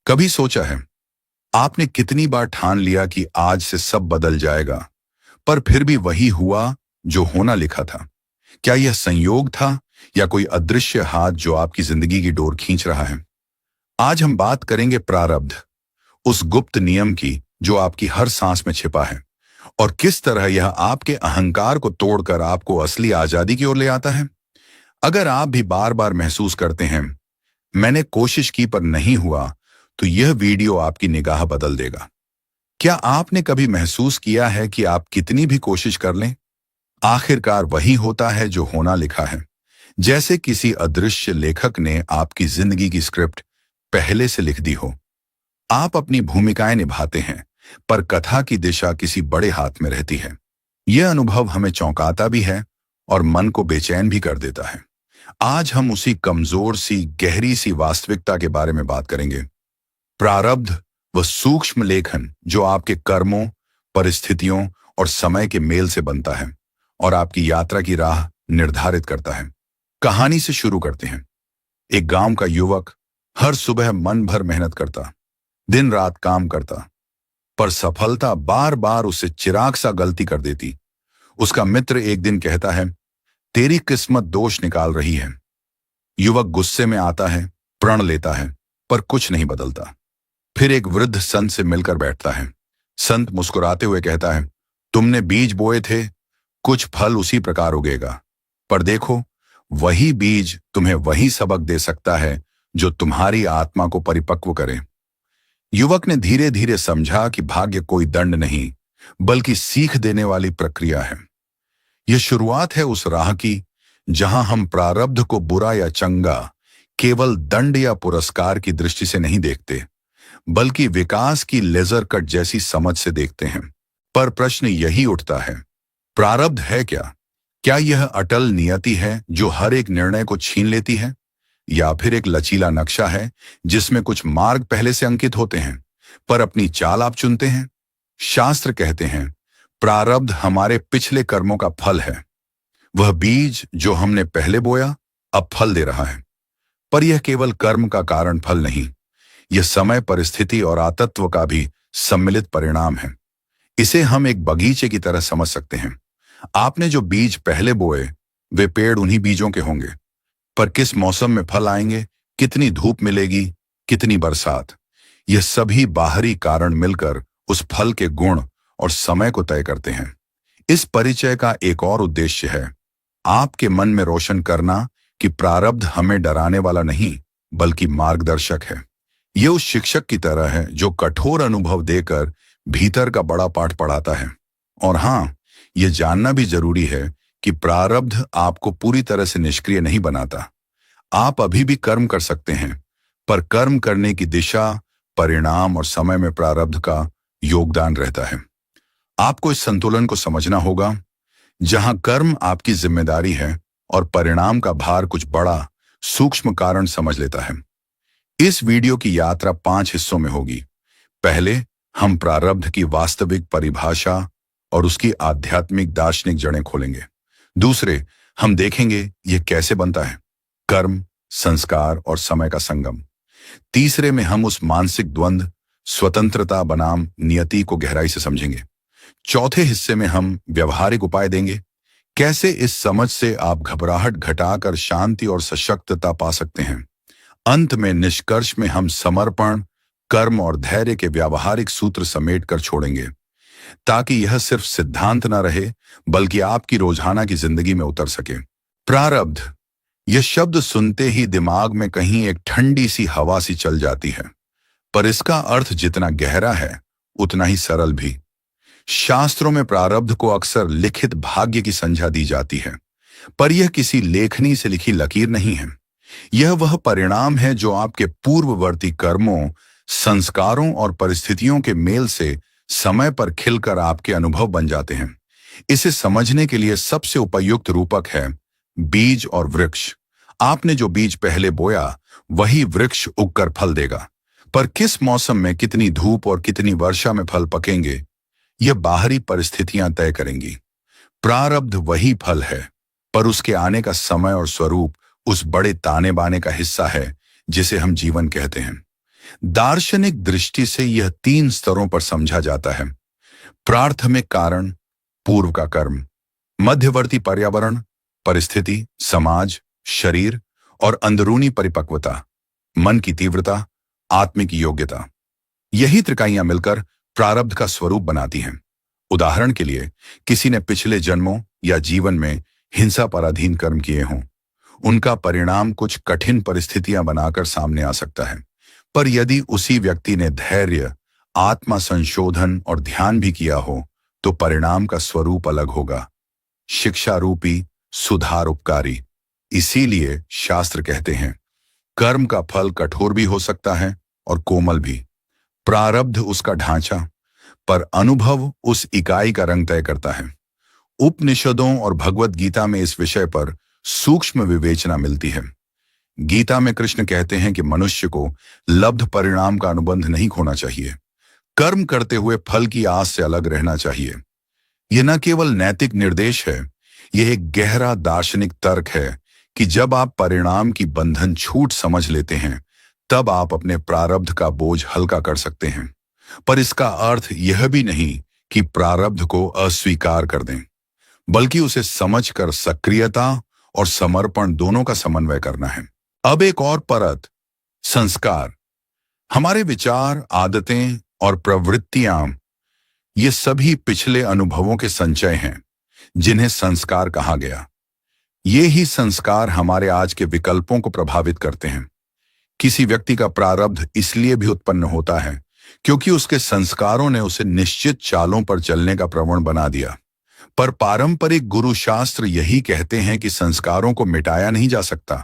कभी सोचा है आपने कितनी बार ठान लिया कि आज से सब बदल जाएगा, पर फिर भी वही हुआ जो होना लिखा था? क्या यह संयोग था या कोई अदृश्य हाथ जो आपकी जिंदगी की डोर खींच रहा है? आज हम बात करेंगे प्रारब्ध, उस गुप्त नियम की जो आपकी हर सांस में छिपा है और किस तरह यह आपके अहंकार को तोड़कर आपको असली आजादी की ओर ले आता है। अगर आप भी बार बार महसूस करते हैं मैंने कोशिश की पर नहीं हुआ, तो यह वीडियो आपकी निगाह बदल देगा। क्या आपने कभी महसूस किया है कि आप कितनी भी कोशिश कर लें, आखिरकार वही होता है जो होना लिखा है? जैसे किसी अदृश्य लेखक ने आपकी जिंदगी की स्क्रिप्ट पहले से लिख दी हो। आप अपनी भूमिकाएं निभाते हैं, पर कथा की दिशा किसी बड़े हाथ में रहती है। यह अनुभव हमें चौंकाता भी है और मन को बेचैन भी कर देता है। आज हम उसी कमजोर सी गहरी सी वास्तविकता के बारे में बात करेंगे। प्रारब्ध, वह सूक्ष्म लेखन जो आपके कर्मों, परिस्थितियों और समय के मेल से बनता है और आपकी यात्रा की राह निर्धारित करता है। कहानी से शुरू करते हैं। एक गांव का युवक हर सुबह मन भर मेहनत करता, दिन रात काम करता, पर सफलता बार बार उसे चिराग सा गलती कर देती। उसका मित्र एक दिन कहता है, तेरी किस्मत दोष निकाल रही है। युवक गुस्से में आता है, प्रण लेता है, पर कुछ नहीं बदलता। फिर एक वृद्ध संत से मिलकर बैठता है। संत मुस्कुराते हुए कहता है, तुमने बीज बोए थे, कुछ फल उसी प्रकार उगेगा, पर देखो वही बीज तुम्हें वही सबक दे सकता है जो तुम्हारी आत्मा को परिपक्व करे। युवक ने धीरे धीरे समझा कि भाग्य कोई दंड नहीं, बल्कि सीख देने वाली प्रक्रिया है। यह शुरुआत है उस राह की जहां हम प्रारब्ध को बुरा या चंगा केवल दंड या पुरस्कार की दृष्टि से नहीं देखते, बल्कि विकास की लेजर कट जैसी समझ से देखते हैं। पर प्रश्न यही उठता है, प्रारब्ध है क्या? क्या यह अटल नियति है जो हर एक निर्णय को छीन लेती है, या फिर एक लचीला नक्शा है जिसमें कुछ मार्ग पहले से अंकित होते हैं, पर अपनी चाल आप चुनते हैं? शास्त्र कहते हैं, प्रारब्ध हमारे पिछले कर्मों का फल है। वह बीज जो हमने पहले बोया अब फल दे रहा है। पर यह केवल कर्म का कारण फल नहीं, यह समय, परिस्थिति और आतत्व का भी सम्मिलित परिणाम है। इसे हम एक बगीचे की तरह समझ सकते हैं। आपने जो बीज पहले बोए वे पेड़ उन्हीं बीजों के होंगे, पर किस मौसम में फल आएंगे, कितनी धूप मिलेगी, कितनी बरसात, यह सभी बाहरी कारण मिलकर उस फल के गुण और समय को तय करते हैं। इस परिचय का एक और उद्देश्य है आपके मन में रोशन करना कि प्रारब्ध हमें डराने वाला नहीं, बल्कि मार्गदर्शक है। यह उस शिक्षक की तरह है जो कठोर अनुभव देकर भीतर का बड़ा पाठ पढ़ाता है। और हाँ, यह जानना भी जरूरी है कि प्रारब्ध आपको पूरी तरह से निष्क्रिय नहीं बनाता। आप अभी भी कर्म कर सकते हैं, पर कर्म करने की दिशा, परिणाम और समय में प्रारब्ध का योगदान रहता है। आपको इस संतुलन को समझना होगा, जहां कर्म आपकी जिम्मेदारी है और परिणाम का भार कुछ बड़ा सूक्ष्म कारण समझ लेता है। इस वीडियो की यात्रा 5 हिस्सों में होगी। पहले हम प्रारब्ध की वास्तविक परिभाषा और उसकी आध्यात्मिक दार्शनिक जड़ें खोलेंगे। दूसरे, हम देखेंगे यह कैसे बनता है, कर्म, संस्कार और समय का संगम। तीसरे में हम उस मानसिक द्वंद्व, स्वतंत्रता बनाम नियति को गहराई से समझेंगे। चौथे हिस्से में हम व्यवहारिक उपाय देंगे, कैसे इस समझ से आप घबराहट घटाकर शांति और सशक्तता पा सकते हैं। अंत में निष्कर्ष में हम समर्पण, कर्म और धैर्य के व्यावहारिक सूत्र समेट कर छोड़ेंगे, ताकि यह सिर्फ सिद्धांत न रहे, बल्कि आपकी रोजाना की जिंदगी में उतर सके। प्रारब्ध, यह शब्द सुनते ही दिमाग में कहीं एक ठंडी सी हवा सी चल जाती है, पर इसका अर्थ जितना गहरा है उतना ही सरल भी। शास्त्रों में प्रारब्ध को अक्सर लिखित भाग्य की संज्ञा दी जाती है, पर यह किसी लेखनी से लिखी लकीर नहीं है। यह वह परिणाम है जो आपके पूर्ववर्ती कर्मों, संस्कारों और परिस्थितियों के मेल से समय पर खिलकर आपके अनुभव बन जाते हैं। इसे समझने के लिए सबसे उपयुक्त रूपक है बीज और वृक्ष। आपने जो बीज पहले बोया वही वृक्ष उगकर फल देगा, पर किस मौसम में कितनी धूप और कितनी वर्षा में फल पकेंगे, यह बाहरी परिस्थितियां तय करेंगी। प्रारब्ध वही फल है, पर उसके आने का समय और स्वरूप उस बड़े ताने बाने का हिस्सा है जिसे हम जीवन कहते हैं। दार्शनिक दृष्टि से यह 3 स्तरों पर समझा जाता है। प्राथमिक कारण, पूर्व का कर्म, मध्यवर्ती पर्यावरण, परिस्थिति, समाज, शरीर और अंदरूनी परिपक्वता, मन की तीव्रता, आत्मिक योग्यता। यही त्रिकाइयां मिलकर प्रारब्ध का स्वरूप बनाती हैं। उदाहरण के लिए, किसी ने पिछले जन्मों या जीवन में हिंसा पर अधीन कर्म किए हों, उनका परिणाम कुछ कठिन परिस्थितियां बनाकर सामने आ सकता है। पर यदि उसी व्यक्ति ने धैर्य, आत्मा संशोधन और ध्यान भी किया हो, तो परिणाम का स्वरूप अलग होगा, शिक्षा रूपी, सुधार उपकारी। इसीलिए शास्त्र कहते हैं, कर्म का फल कठोर भी हो सकता है और कोमल भी। प्रारब्ध उसका ढांचा, पर अनुभव उस इकाई का रंग तय करता है। उपनिषदों और भगवत गीता में इस विषय पर सूक्ष्म विवेचना मिलती है। गीता में कृष्ण कहते हैं कि मनुष्य को लब्ध परिणाम का अनुबंध नहीं खोना चाहिए, कर्म करते हुए फल की आस से अलग रहना चाहिए। यह न केवल नैतिक निर्देश है, यह एक गहरा दार्शनिक तर्क है कि जब आप परिणाम की बंधन छूट समझ लेते हैं, तब आप अपने प्रारब्ध का बोझ हल्का कर सकते हैं। पर इसका अर्थ यह भी नहीं कि प्रारब्ध को अस्वीकार कर दें, बल्कि उसे समझकर सक्रियता और समर्पण दोनों का समन्वय करना है। अब एक और परत, संस्कार। हमारे विचार, आदतें और प्रवृत्तियां, ये सभी पिछले अनुभवों के संचय हैं, जिन्हें संस्कार कहा गया। ये ही संस्कार हमारे आज के विकल्पों को प्रभावित करते हैं। किसी व्यक्ति का प्रारब्ध इसलिए भी उत्पन्न होता है क्योंकि उसके संस्कारों ने उसे निश्चित चालों पर चलने का प्रवण बना दिया। पर पारंपरिक गुरु शास्त्र यही कहते हैं कि संस्कारों को मिटाया नहीं जा सकता,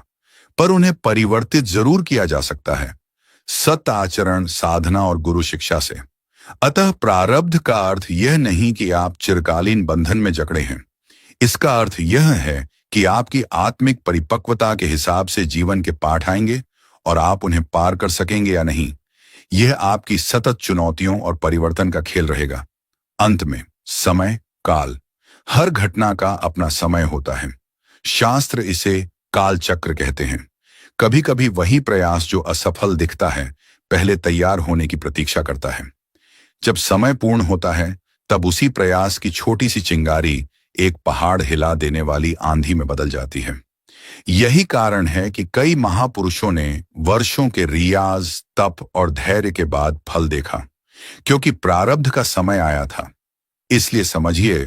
पर उन्हें परिवर्तित जरूर किया जा सकता है, सत्य आचरण, साधना और गुरु शिक्षा से। अतः प्रारब्ध का अर्थ यह नहीं कि आप चिरकालीन बंधन में जकड़े हैं। इसका अर्थ यह है कि आपकी आत्मिक परिपक्वता के हिसाब से जीवन के पाठ आएंगे और आप उन्हें पार कर सकेंगे या नहीं, यह आपकी सतत चुनौतियों और परिवर्तन का खेल रहेगा। अंत में, समय, काल। हर घटना का अपना समय होता है। शास्त्र इसे काल चक्र कहते हैं। कभी कभी वही प्रयास जो असफल दिखता है, पहले तैयार होने की प्रतीक्षा करता है। जब समय पूर्ण होता है, तब उसी प्रयास की छोटी सी चिंगारी एक पहाड़ हिला देने वाली आंधी में बदल जाती है। यही कारण है कि कई महापुरुषों ने वर्षों के रियाज, तप और धैर्य के बाद फल देखा, क्योंकि प्रारब्ध का समय आया था। इसलिए समझिए,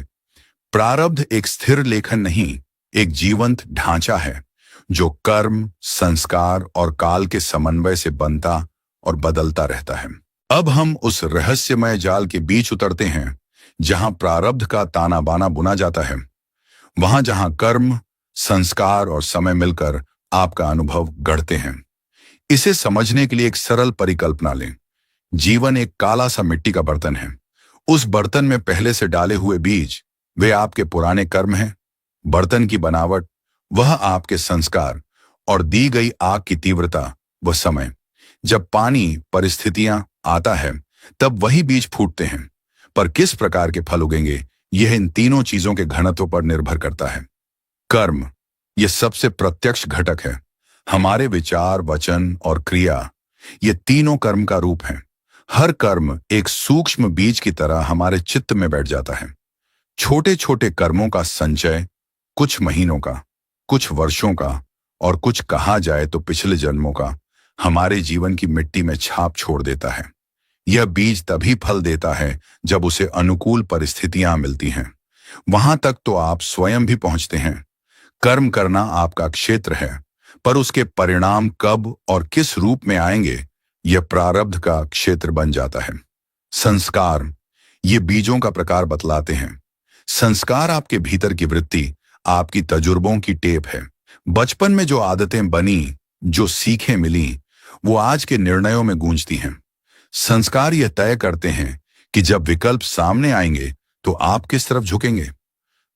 प्रारब्ध एक स्थिर लेखन नहीं, एक जीवंत ढांचा है जो कर्म, संस्कार और काल के समन्वय से बनता और बदलता रहता है। अब हम उस रहस्यमय जाल के बीच उतरते हैं जहां प्रारब्ध का ताना बाना बुना जाता है, वहां जहां कर्म, संस्कार और समय मिलकर आपका अनुभव गढ़ते हैं। इसे समझने के लिए एक सरल परिकल्पना लें। जीवन एक काला सा मिट्टी का बर्तन है। उस बर्तन में पहले से डाले हुए बीज, वे आपके पुराने कर्म हैं। बर्तन की बनावट, वह आपके संस्कार, और दी गई आग की तीव्रता, वह समय। जब पानी, परिस्थितियां आता है, तब वही बीज फूटते हैं। पर किस प्रकार के फल उगेंगे, यह इन तीनों चीजों के घनत्व पर निर्भर करता है। कर्म, यह सबसे प्रत्यक्ष घटक है। हमारे विचार, वचन और क्रिया, ये तीनों कर्म का रूप हैं। हर कर्म एक सूक्ष्म बीज की तरह हमारे चित्त में बैठ जाता है। छोटे छोटे कर्मों का संचय, कुछ महीनों का, कुछ वर्षों का और कुछ कहा जाए तो पिछले जन्मों का, हमारे जीवन की मिट्टी में छाप छोड़ देता है। यह बीज तभी फल देता है जब उसे अनुकूल परिस्थितियां मिलती हैं। वहां तक तो आप स्वयं भी पहुंचते हैं। कर्म करना आपका क्षेत्र है, पर उसके परिणाम कब और किस रूप में आएंगे, यह प्रारब्ध का क्षेत्र बन जाता है। संस्कार, ये बीजों का प्रकार बतलाते हैं। संस्कार आपके भीतर की वृत्ति, आपकी तजुर्बों की टेप है। बचपन में जो आदतें बनी, जो सीखें मिली, वो आज के निर्णयों में गूंजती हैं। संस्कार यह तय करते हैं कि जब विकल्प सामने आएंगे तो आप किस तरफ झुकेंगे।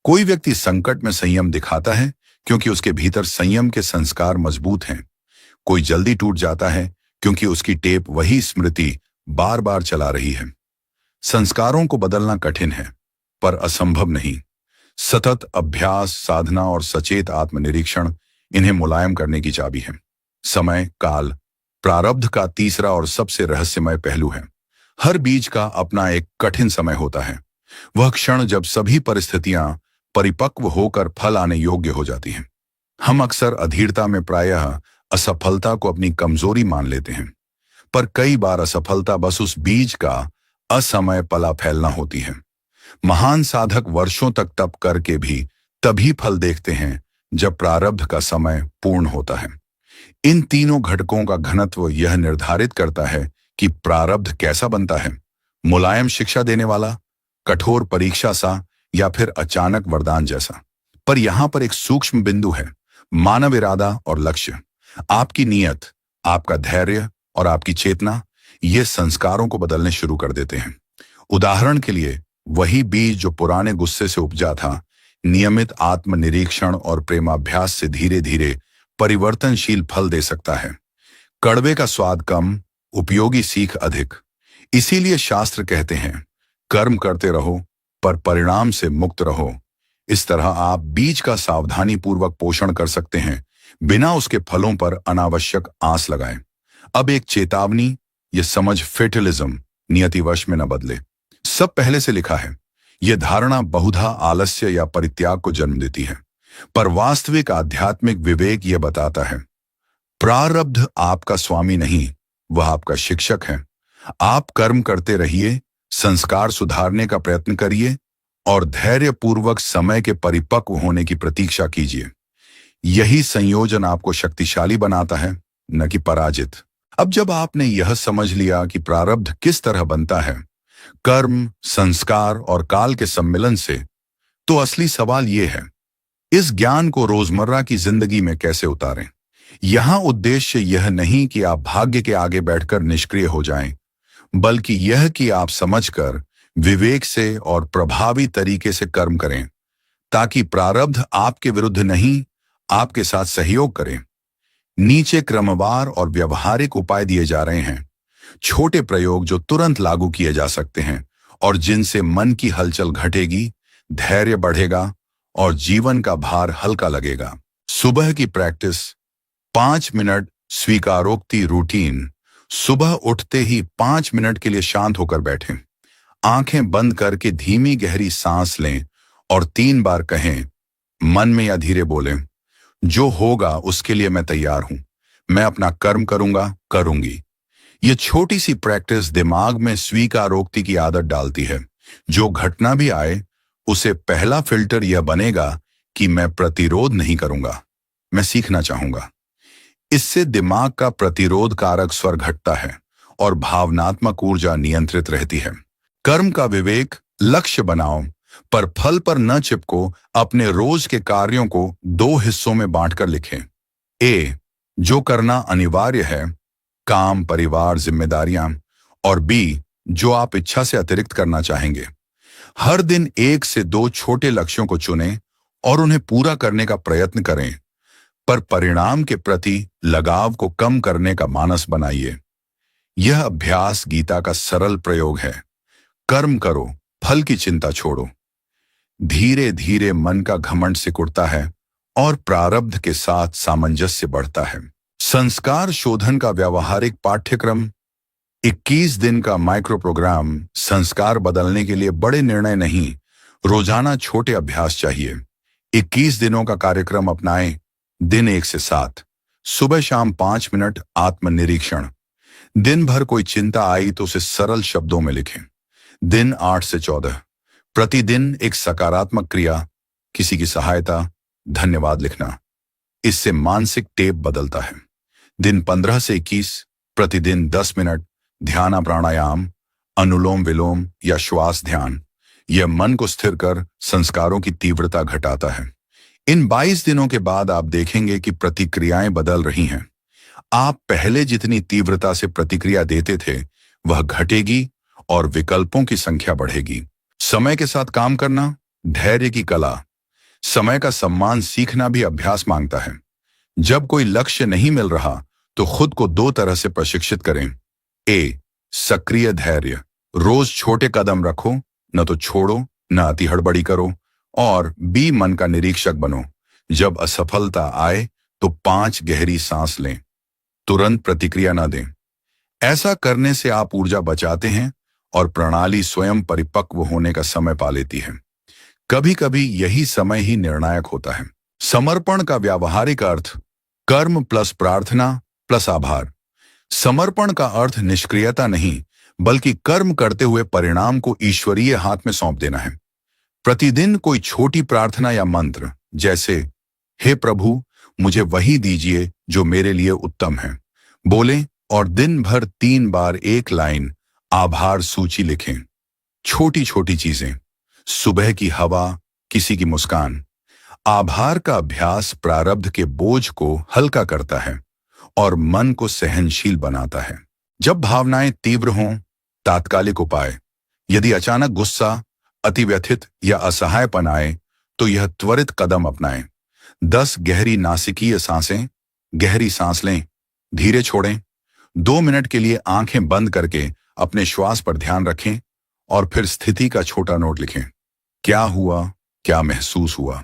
कोई व्यक्ति संकट में संयम दिखाता है क्योंकि उसके भीतर संयम के संस्कार मजबूत हैं। कोई जल्दी टूट जाता है क्योंकि उसकी टेप वही स्मृति बार बार चला रही है। संस्कारों को बदलना कठिन है, पर असंभव नहीं। सतत अभ्यास, साधना और सचेत आत्मनिरीक्षण इन्हें मुलायम करने की चाबी है। समय, काल, प्रारब्ध का तीसरा और सबसे रहस्यमय पहलू है। हर बीज का अपना एक कठिन समय होता है, वह क्षण जब सभी परिस्थितियां परिपक्व होकर फल आने योग्य हो जाती हैं। हम अक्सर अधीरता में प्रायः असफलता को अपनी कमजोरी मान लेते हैं, पर कई बार असफलता बस उस बीज का असमय पला फैलना होती है। महान साधक वर्षों तक तप करके भी तभी फल देखते हैं जब प्रारब्ध का समय पूर्ण होता है। इन तीनों घटकों का घनत्व यह निर्धारित करता है कि प्रारब्ध कैसा बनता है, मुलायम शिक्षा देने वाला, कठोर परीक्षा सा, या फिर अचानक वरदान जैसा। पर यहां पर एक सूक्ष्म बिंदु है, मानव इरादा और लक्ष्य। आपकी नीयत, आपका धैर्य और आपकी चेतना ये संस्कारों को बदलने शुरू कर देते हैं। उदाहरण के लिए, वही बीज जो पुराने गुस्से से उपजा था, नियमित आत्मनिरीक्षण और प्रेमाभ्यास से धीरे धीरे परिवर्तनशील फल दे सकता है। कड़वे का स्वाद कम, उपयोगी सीख अधिक। इसीलिए शास्त्र कहते हैं, कर्म करते रहो पर परिणाम से मुक्त रहो। इस तरह आप बीज का सावधानी पूर्वक पोषण कर सकते हैं, बिना उसके फलों पर अनावश्यक आस लगाएं। अब एक चेतावनी, यह समझ फेटलिज्म नियतिवश में न बदले। सब पहले से लिखा है। यह धारणा बहुधा आलस्य या परित्याग को जन्म देती है, पर वास्तविक आध्यात्मिक विवेक यह बताता है, प्रारब्ध आपका स्वामी नहीं, वह आपका शिक्षक है। आप कर्म करते रहिए, संस्कार सुधारने का प्रयत्न करिए और धैर्यपूर्वक समय के परिपक्व होने की प्रतीक्षा कीजिए। यही संयोजन आपको शक्तिशाली बनाता है, न कि पराजित। अब जब आपने यह समझ लिया कि प्रारब्ध किस तरह बनता है, कर्म, संस्कार और काल के सम्मिलन से, तो असली सवाल यह है, इस ज्ञान को रोजमर्रा की जिंदगी में कैसे उतारें। यहां उद्देश्य यह नहीं कि आप भाग्य के आगे बैठकर निष्क्रिय हो जाएं, बल्कि यह कि आप समझकर विवेक से और प्रभावी तरीके से कर्म करें, ताकि प्रारब्ध आपके विरुद्ध नहीं, आपके साथ सहयोग करें। नीचे क्रमवार और व्यवहारिक उपाय दिए जा रहे हैं, छोटे प्रयोग जो तुरंत लागू किए जा सकते हैं और जिनसे मन की हलचल घटेगी, धैर्य बढ़ेगा और जीवन का भार हल्का लगेगा। सुबह की प्रैक्टिस, 5 मिनट स्वीकारोक्ति रूटीन। सुबह उठते ही 5 मिनट के लिए शांत होकर बैठें, आंखें बंद करके धीमी गहरी सांस लें और 3 बार कहें, मन में या धीरे बोलें, जो होगा उसके लिए मैं तैयार हूं, मैं अपना कर्म करूंगा, करूंगी। ये छोटी सी प्रैक्टिस दिमाग में स्वीकारोक्ति की आदत डालती है। जो घटना भी आए, उसे पहला फिल्टर यह बनेगा कि मैं प्रतिरोध नहीं करूंगा, मैं सीखना चाहूंगा। इससे दिमाग का प्रतिरोध कारक स्वर घटता है और भावनात्मक ऊर्जा नियंत्रित रहती है। कर्म का विवेक, लक्ष्य बनाओ पर फल पर न चिपको। अपने रोज के कार्यों को 2 हिस्सों में बांटकर लिखें। ए, जो करना अनिवार्य है, काम, परिवार, जिम्मेदारियां, और बी, जो आप इच्छा से अतिरिक्त करना चाहेंगे। हर दिन 1 से 2 छोटे लक्ष्यों को चुनें और उन्हें पूरा करने का प्रयत्न करें, पर परिणाम के प्रति लगाव को कम करने का मानस बनाइए। यह अभ्यास गीता का सरल प्रयोग है। कर्म करो, फल की चिंता छोड़ो। धीरे धीरे मन का घमंड सिकुड़ता है और प्रारब्ध के साथ सामंजस्य बढ़ता है। संस्कार शोधन का व्यावहारिक पाठ्यक्रम, 21 दिन का माइक्रो प्रोग्राम। संस्कार बदलने के लिए बड़े निर्णय नहीं, रोजाना छोटे अभ्यास चाहिए। 21 दिनों का कार्यक्रम अपनाएं। दिन 1 से 7, सुबह शाम 5 मिनट आत्मनिरीक्षण। दिन भर कोई चिंता आई तो उसे सरल शब्दों में लिखें। दिन 8 से 14, प्रतिदिन एक सकारात्मक क्रिया, किसी की सहायता, धन्यवाद लिखना। इससे मानसिक टेप बदलता है। दिन 15 से 21, प्रतिदिन 10 मिनट ध्यान, प्राणायाम, अनुलोम विलोम या श्वास ध्यान। यह मन को स्थिर कर संस्कारों की तीव्रता घटाता है। इन 22 दिनों के बाद आप देखेंगे कि प्रतिक्रियाएं बदल रही हैं। आप पहले जितनी तीव्रता से प्रतिक्रिया देते थे वह घटेगी और विकल्पों की संख्या बढ़ेगी। समय के साथ काम करना, धैर्य की कला। समय का सम्मान सीखना भी अभ्यास मांगता है। जब कोई लक्ष्य नहीं मिल रहा तो खुद को 2 तरह से प्रशिक्षित करें। ए, सक्रिय धैर्य। रोज छोटे कदम रखो, न तो छोड़ो, न अति हड़बड़ी करो। और बी, मन का निरीक्षक बनो। जब असफलता आए तो 5 गहरी सांस लें, तुरंत प्रतिक्रिया न दें। ऐसा करने से आप ऊर्जा बचाते हैं और प्रणाली स्वयं परिपक्व होने का समय पा लेती है। कभी कभी यही समय ही निर्णायक होता है। समर्पण का व्यावहारिक अर्थ: कर्म प्लस प्रार्थना प्लस आभार। समर्पण का अर्थ निष्क्रियता नहीं, बल्कि कर्म करते हुए परिणाम को ईश्वरीय हाथ में सौंप देना है। प्रतिदिन कोई छोटी प्रार्थना या मंत्र, जैसे हे प्रभु, मुझे वही दीजिए जो मेरे लिए उत्तम है, बोलें और दिन भर 3 बार एक लाइन आभार सूची लिखें। छोटी छोटी चीजें: सुबह की हवा, किसी की मुस्कान। आभार का अभ्यास प्रारब्ध के बोझ को हल्का करता है और मन को सहनशील बनाता है। जब भावनाएं तीव्र हों, तात्कालिक उपाय: यदि अचानक गुस्सा, अतिव्यथित या असहायपन आए, तो यह त्वरित कदम अपनाएं। 10 गहरी नासिकीय सांसें। गहरी सांस लें, धीरे छोड़ें। 2 मिनट के लिए आंखें बंद करके अपने श्वास पर ध्यान रखें और फिर स्थिति का छोटा नोट लिखें। क्या हुआ, क्या महसूस हुआ।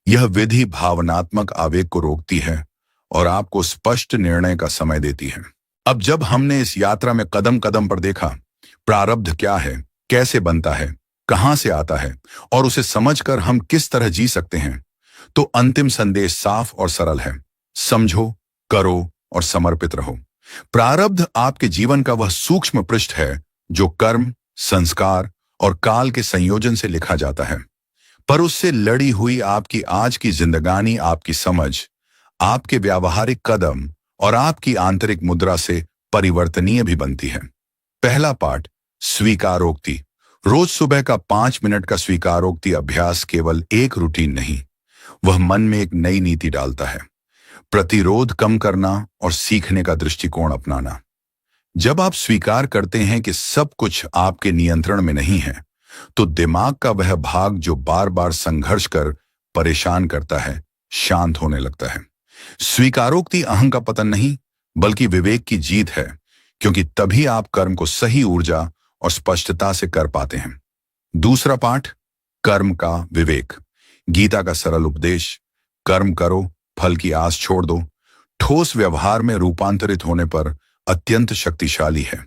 यह विधि भावनात्मक आवेग को रोकती है और आपको स्पष्ट निर्णय का समय देती है। अब जब हमने इस यात्रा में कदम कदम पर देखा, प्रारब्ध क्या है, कैसे बनता है, कहां से आता है और उसे समझकर हम किस तरह जी सकते हैं, तो अंतिम संदेश साफ और सरल है: समझो, करो और समर्पित रहो। प्रारब्ध आपके जीवन का वह सूक्ष्म पृष्ठ है जो कर्म, संस्कार और काल के संयोजन से लिखा जाता है, पर उससे लड़ी हुई आपकी आज की जिंदगानी, आपकी समझ, आपके व्यावहारिक कदम और आपकी आंतरिक मुद्रा से परिवर्तनीय भी बनती है। पहला पाठ: स्वीकारोक्ति। रोज सुबह का 5 मिनट का स्वीकारोक्ति अभ्यास केवल एक रूटीन नहीं, वह मन में एक नई नीति डालता है। प्रतिरोध कम करना और सीखने का दृष्टिकोण अपनाना। जब आप स्वीकार करते हैं कि सब कुछ आपके नियंत्रण में नहीं है, तो दिमाग का वह भाग जो बार बार संघर्ष कर परेशान करता है, शांत होने लगता है। स्वीकारोक्ति अहं का पतन नहीं, बल्कि विवेक की जीत है, क्योंकि तभी आप कर्म को सही ऊर्जा और स्पष्टता से कर पाते हैं। दूसरा पाठ: कर्म का विवेक। गीता का सरल उपदेश: कर्म करो, फल की आस छोड़ दो, ठोस व्यवहार में रूपांतरित होने पर अत्यंत शक्तिशाली है।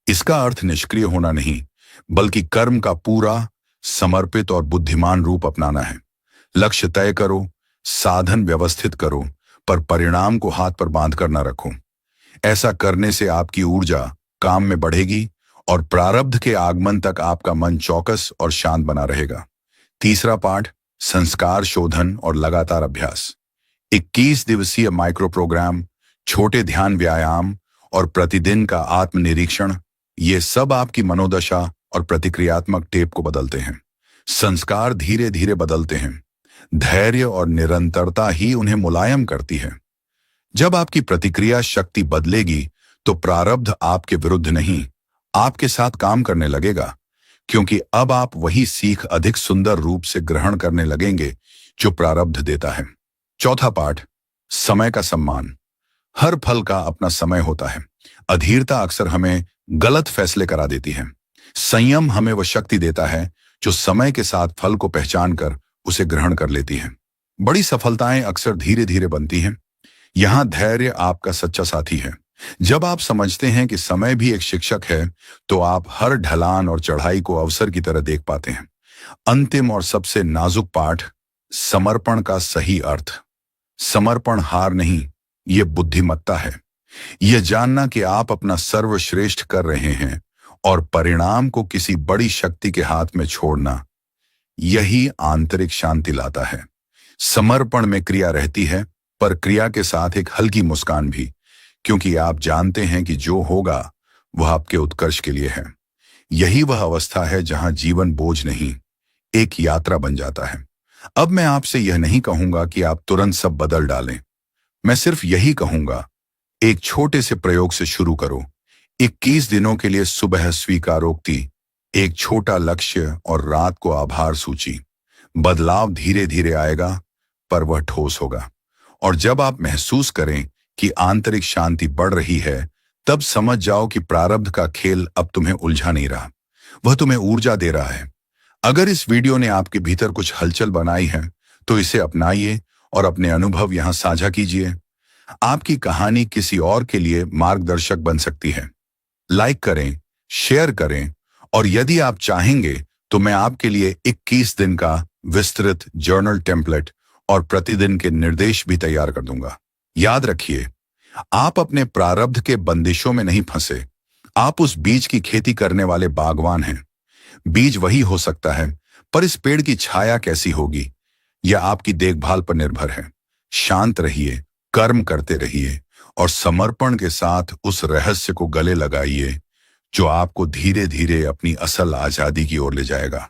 इसका अर्थ निष्क्रिय होना नहीं, बल्कि कर्म का पूरा, समर्पित और बुद्धिमान रूप अपनाना है। लक्ष्य तय करो, साधन व्यवस्थित करो, पर परिणाम को हाथ पर बांध कर न रखो। ऐसा करने से आपकी ऊर्जा काम में बढ़ेगी और प्रारब्ध के आगमन तक आपका मन चौकस और शांत बना रहेगा। तीसरा पाठ: संस्कार शोधन और लगातार अभ्यास। 21 दिवसीय माइक्रो प्रोग्राम, छोटे ध्यान व्यायाम और प्रतिदिन का आत्मनिरीक्षण, ये सब आपकी मनोदशा और प्रतिक्रियात्मक टेप को बदलते हैं। संस्कार धीरे धीरे बदलते हैं, धैर्य और निरंतरता ही उन्हें मुलायम करती है। जब आपकी प्रतिक्रिया शक्ति बदलेगी, तो प्रारब्ध आपके विरुद्ध नहीं, आपके साथ काम करने लगेगा, क्योंकि अब आप वही सीख अधिक सुंदर रूप से ग्रहण करने लगेंगे जो प्रारब्ध देता है। चौथा पाठ: समय का सम्मान। हर फल का अपना समय होता है। अधीरता अक्सर हमें गलत फैसले करा देती है। संयम हमें वह शक्ति देता है जो समय के साथ फल को पहचान कर उसे ग्रहण कर लेती है। बड़ी सफलताएं अक्सर धीरे धीरे बनती हैं। यहां धैर्य आपका सच्चा साथी है। जब आप समझते हैं कि समय भी एक शिक्षक है, तो आप हर ढलान और चढ़ाई को अवसर की तरह देख पाते हैं। अंतिम और सबसे नाजुक पाठ: समर्पण का सही अर्थ। समर्पण हार नहीं, ये बुद्धिमत्ता है। यह जानना कि आप अपना सर्वश्रेष्ठ कर रहे हैं और परिणाम को किसी बड़ी शक्ति के हाथ में छोड़ना, यही आंतरिक शांति लाता है। समर्पण में क्रिया रहती है, पर क्रिया के साथ एक हल्की मुस्कान भी, क्योंकि आप जानते हैं कि जो होगा वह आपके उत्कर्ष के लिए है। यही वह अवस्था है जहां जीवन बोझ नहीं, एक यात्रा बन जाता है। अब मैं आपसे यह नहीं कहूंगा कि आप तुरंत सब बदल डालें। मैं सिर्फ यही कहूंगा, एक छोटे से प्रयोग से शुरू करो। 21 दिनों के लिए सुबह स्वीकारोक्ति, एक छोटा लक्ष्य और रात को आभार सूची। बदलाव धीरे धीरे आएगा, पर वह ठोस होगा। और जब आप महसूस करें कि आंतरिक शांति बढ़ रही है, तब समझ जाओ कि प्रारब्ध का खेल अब तुम्हें उलझा नहीं रहा, वह तुम्हें ऊर्जा दे रहा है। अगर इस वीडियो ने आपके भीतर कुछ हलचल बनाई है, तो इसे अपनाइए और अपने अनुभव यहां साझा कीजिए। आपकी कहानी किसी और के लिए मार्गदर्शक बन सकती है। लाइक करें, शेयर करें और यदि आप चाहेंगे तो मैं आपके लिए 21 दिन का विस्तृत जर्नल टेम्पलेट और प्रतिदिन के निर्देश भी तैयार कर दूंगा। याद रखिए, आप अपने प्रारब्ध के बंदिशों में नहीं फंसे। आप उस बीज की खेती करने वाले बागवान हैं। बीज वही हो सकता है, पर इस पेड़ की छाया कैसी होगी यह आपकी देखभाल पर निर्भर है। शांत रहिए, कर्म करते रहिए और समर्पण के साथ उस रहस्य को गले लगाइए जो आपको धीरे धीरे अपनी असल आजादी की ओर ले जाएगा।